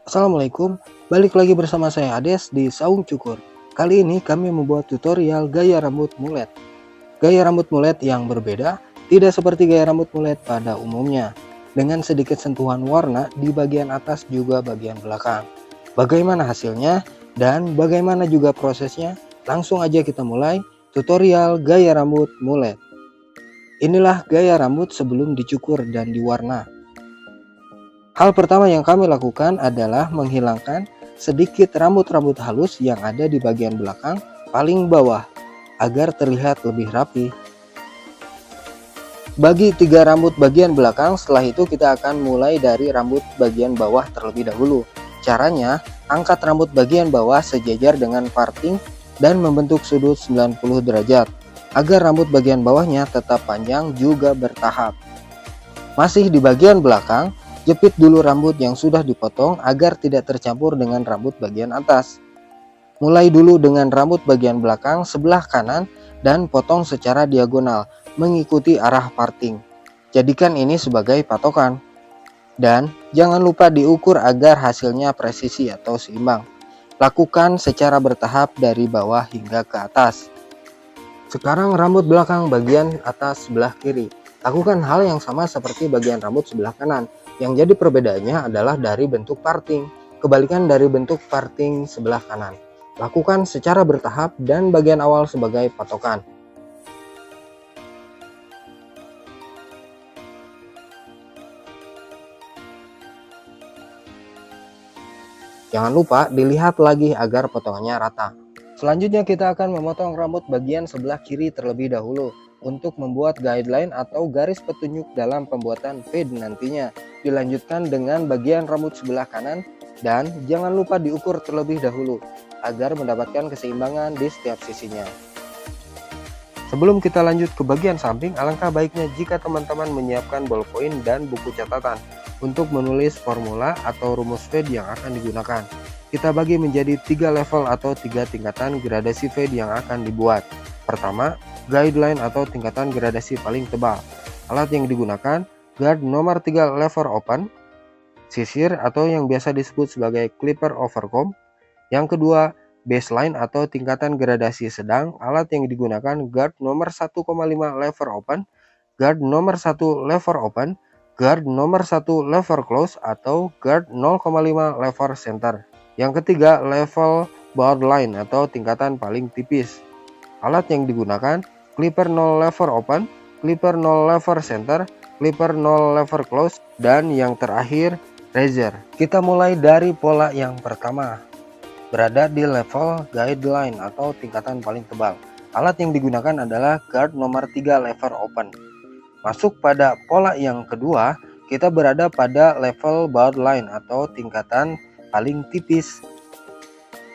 Assalamualaikum, balik lagi bersama saya Ades di Saung Cukur. Kali ini kami membuat tutorial gaya rambut mulet. Gaya rambut mulet yang berbeda, tidak seperti gaya rambut mulet pada umumnya, dengan sedikit sentuhan warna di bagian atas juga bagian belakang. Bagaimana hasilnya dan bagaimana juga prosesnya? Langsung aja kita mulai tutorial gaya rambut mulet. Inilah gaya rambut sebelum dicukur dan diwarna. Hal pertama yang kami lakukan adalah menghilangkan sedikit rambut-rambut halus yang ada di bagian belakang paling bawah agar terlihat lebih rapi. Bagi 3 rambut bagian belakang, setelah itu kita akan mulai dari rambut bagian bawah terlebih dahulu. Caranya, angkat rambut bagian bawah sejajar dengan parting dan membentuk sudut 90 derajat agar rambut bagian bawahnya tetap panjang juga bertahap. Masih di bagian belakang, jepit dulu rambut yang sudah dipotong agar tidak tercampur dengan rambut bagian atas. Mulai dulu dengan rambut bagian belakang sebelah kanan dan potong secara diagonal mengikuti arah parting. Jadikan ini sebagai patokan. Dan jangan lupa diukur agar hasilnya presisi atau seimbang. Lakukan secara bertahap dari bawah hingga ke atas. Sekarang rambut belakang bagian atas sebelah kiri. Lakukan hal yang sama seperti bagian rambut sebelah kanan. Yang jadi perbedaannya adalah dari bentuk parting, kebalikan dari bentuk parting sebelah kanan. Lakukan secara bertahap dan bagian awal sebagai patokan. Jangan lupa dilihat lagi agar potongannya rata. Selanjutnya kita akan memotong rambut bagian sebelah kiri terlebih dahulu untuk membuat guideline atau garis petunjuk dalam pembuatan fade nantinya. Dilanjutkan dengan bagian rambut sebelah kanan dan jangan lupa diukur terlebih dahulu agar mendapatkan keseimbangan di setiap sisinya. Sebelum kita lanjut ke bagian samping, alangkah baiknya jika teman-teman menyiapkan ballpoint dan buku catatan untuk menulis formula atau rumus fade yang akan digunakan. Kita bagi menjadi 3 level atau 3 tingkatan gradasi fade yang akan dibuat. Pertama, guideline atau tingkatan gradasi paling tebal. Alat yang digunakan, guard nomor 3 lever open, sisir atau yang biasa disebut sebagai clipper overcomb. Yang kedua, baseline atau tingkatan gradasi sedang. Alat yang digunakan, guard nomor 1,5 lever open, guard nomor 1 lever open, guard nomor 1 lever close atau guard 0,5 lever center. Yang ketiga, level borderline atau tingkatan paling tipis. Alat yang digunakan, clipper 0 lever open, clipper 0 lever center, clipper 0 lever close, dan yang terakhir razor. Kita mulai dari pola yang pertama, berada di level guideline atau tingkatan paling tebal. Alat yang digunakan adalah guard nomor 3 lever open. Masuk pada pola yang kedua, kita berada pada level borderline atau tingkatan paling tipis.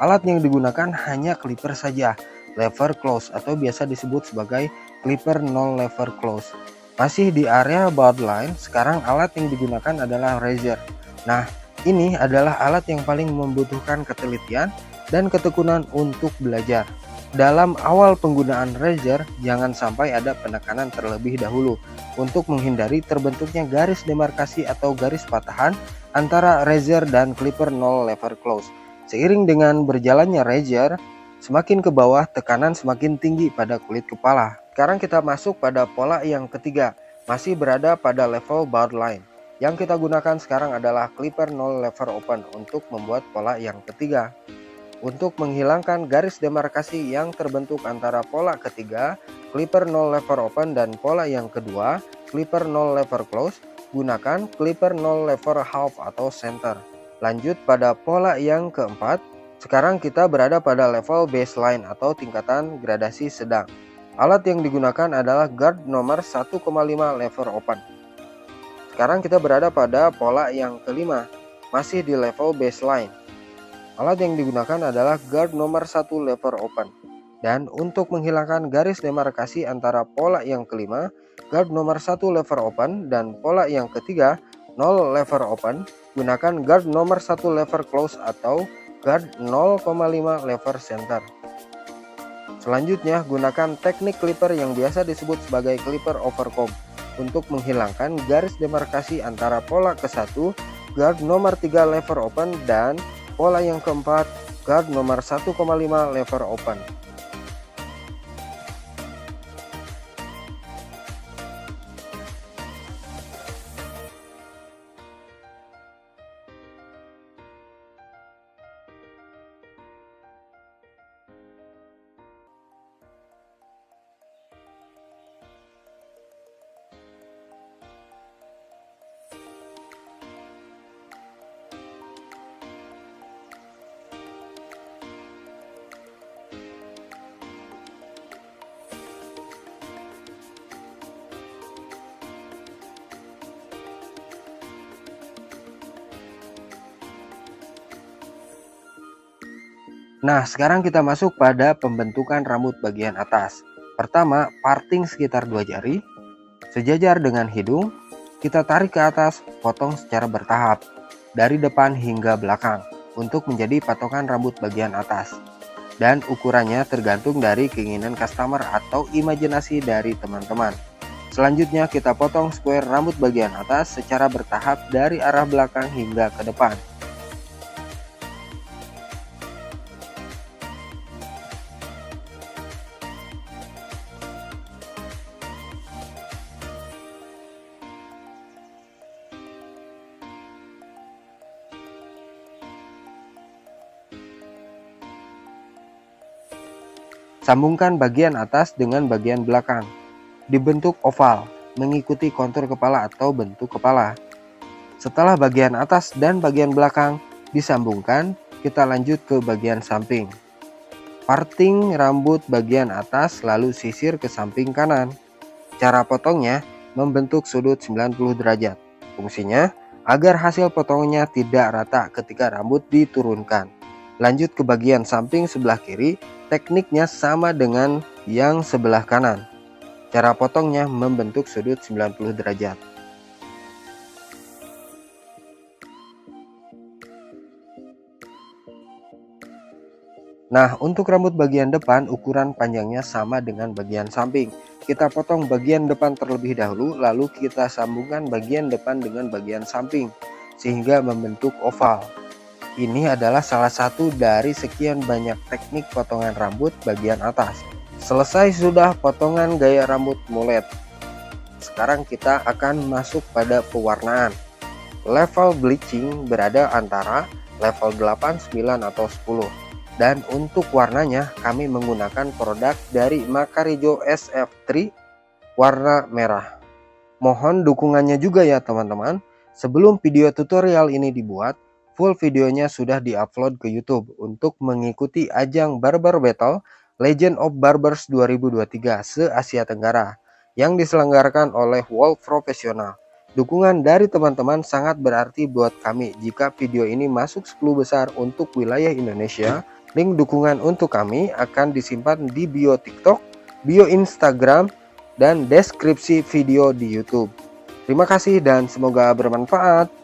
Alat yang digunakan hanya clipper saja, lever close atau biasa disebut sebagai clipper 0 lever close. Masih di area borderline, sekarang alat yang digunakan adalah razor. Nah, ini adalah alat yang paling membutuhkan ketelitian dan ketekunan untuk belajar. Dalam awal penggunaan razor, jangan sampai ada penekanan terlebih dahulu untuk menghindari terbentuknya garis demarkasi atau garis patahan antara razor dan clipper 0 lever close. Seiring dengan berjalannya razor, semakin ke bawah tekanan semakin tinggi pada kulit kepala. Sekarang kita masuk pada pola yang ketiga, masih berada pada level borderline. Yang kita gunakan sekarang adalah clipper 0 lever open untuk membuat pola yang ketiga. Untuk menghilangkan garis demarkasi yang terbentuk antara pola ketiga, clipper 0 lever open dan pola yang kedua, clipper 0 lever close, gunakan clipper 0 lever half atau center. Lanjut pada pola yang keempat, sekarang kita berada pada level baseline atau tingkatan gradasi sedang. Alat yang digunakan adalah guard nomor 1,5 lever open. Sekarang kita berada pada pola yang kelima, masih di level baseline. Alat yang digunakan adalah guard nomor 1 lever open. Dan untuk menghilangkan garis demarkasi antara pola yang kelima, guard nomor 1 lever open, dan pola yang ketiga, 0 lever open, gunakan guard nomor 1 lever close atau guard 0,5 lever center. Selanjutnya, gunakan teknik clipper yang biasa disebut sebagai clipper overcomb untuk menghilangkan garis demarkasi antara pola ke-1 guard nomor 3 lever open, dan pola yang keempat guard nomor 1,5 lever open. Nah, sekarang kita masuk pada pembentukan rambut bagian atas. Pertama, parting sekitar 2 jari, sejajar dengan hidung. Kita tarik ke atas, potong secara bertahap, dari depan hingga belakang, untuk menjadi patokan rambut bagian atas. Dan ukurannya tergantung dari keinginan customer atau imajinasi dari teman-teman. Selanjutnya kita potong square rambut bagian atas secara bertahap dari arah belakang hingga ke depan. Sambungkan bagian atas dengan bagian belakang. Dibentuk oval, mengikuti kontur kepala atau bentuk kepala. Setelah bagian atas dan bagian belakang disambungkan, kita lanjut ke bagian samping. Parting rambut bagian atas lalu sisir ke samping kanan. Cara potongnya membentuk sudut 90 derajat. Fungsinya agar hasil potongnya tidak rata ketika rambut diturunkan. Lanjut ke bagian samping sebelah kiri, tekniknya sama dengan yang sebelah kanan. Cara potongnya membentuk sudut 90 derajat. Nah, untuk rambut bagian depan, ukuran panjangnya sama dengan bagian samping. Kita potong bagian depan terlebih dahulu, lalu kita sambungkan bagian depan dengan bagian samping, sehingga membentuk oval. Ini adalah salah satu dari sekian banyak teknik potongan rambut bagian atas. Selesai sudah potongan gaya rambut mulet. Sekarang kita akan masuk pada pewarnaan. Level bleaching berada antara level 8, 9, atau 10. Dan untuk warnanya kami menggunakan produk dari Makarijo SF3 warna merah. Mohon dukungannya juga ya teman-teman. Sebelum video tutorial ini dibuat, full videonya sudah diupload ke YouTube untuk mengikuti ajang Barber Battle Legend of Barbers 2023 se-Asia Tenggara yang diselenggarakan oleh World Professional. Dukungan dari teman-teman sangat berarti buat kami. Jika video ini masuk 10 besar untuk wilayah Indonesia, link dukungan untuk kami akan disimpan di bio TikTok, bio Instagram, dan deskripsi video di YouTube. Terima kasih dan semoga bermanfaat.